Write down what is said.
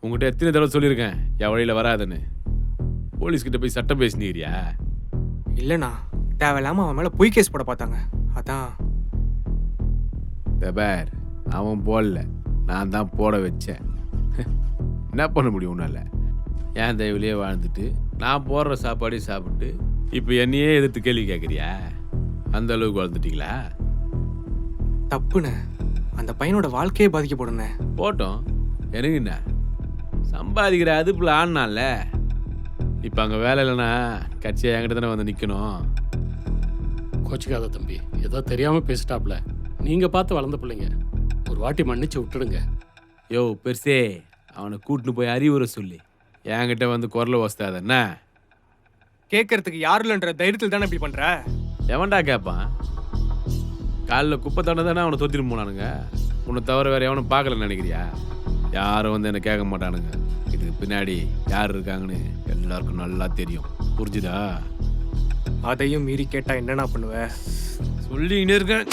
உங்கள்கிட்ட எத்தனை தடவை சொல்லியிருக்கேன் என் வழியில் வராதுன்னு. போலீஸ்கிட்ட போய் சட்டம் பேசினீரியா? இல்லைண்ணா, தேவையில்லாமல் அவன் மேலே பொய் கேஸ் போட பார்த்தாங்க, அதான். தபார், அவன் போடல, நான் தான் போட வச்சேன். என்ன பண்ண முடியும் உன்னால? என் தயவுலேயே வாழ்ந்துட்டு நான் போடுற சாப்பாடையும் சாப்பிட்டு இப்போ என்னையே எதிர்த்து கேள்வி கேட்குறியா? அந்த அளவுக்கு வளர்ந்துட்டீங்களா? தப்புண்ணே, அந்த பையனோட வாழ்க்கையே பாதிக்கப்படுண்ணே. போட்டோம், எனக்கு என்ன? சம்பாதிக்கிற அதுப்புல ஆனால இப்போ அங்கே வேலை இல்லைன்னா கட்சியாக என்கிட்ட தானே வந்து நிற்கணும். கோச்சிக்காத தம்பி, ஏதோ தெரியாமல் பேசிட்டாப்ல. நீங்கள் பார்த்து வளர்ந்த பிள்ளைங்க, ஒரு வாட்டி மன்னிச்சு விட்டுடுங்க. யோ பெருசே, அவனை கூட்டின்னு போய் அறிவுரை சொல்லி என்கிட்ட வந்து குரலை வஸ்தாத என்ன? கேட்கறதுக்கு யாரும் இல்லைன்ற தைரியத்தில் தானே இப்படி பண்ணுற? எவன்டா கேட்பான்? காலில் குப்பை தண்டை தானே அவனை தொத்திட்டு போனானுங்க. உன்னை தவிர வேற எவனும் பார்க்கலன்னு நினைக்கிறியா? யாரும் வந்து என்னை கேட்க மாட்டானுங்க. இதுக்கு பின்னாடி யார் இருக்காங்கன்னு எல்லாருக்கும் நல்லா தெரியும். புரிஞ்சுதா? அதையும் மீறி கேட்டா என்னண்ணா பண்ணுவ? சொல்லிக்கிட்டே இருக்கேன்.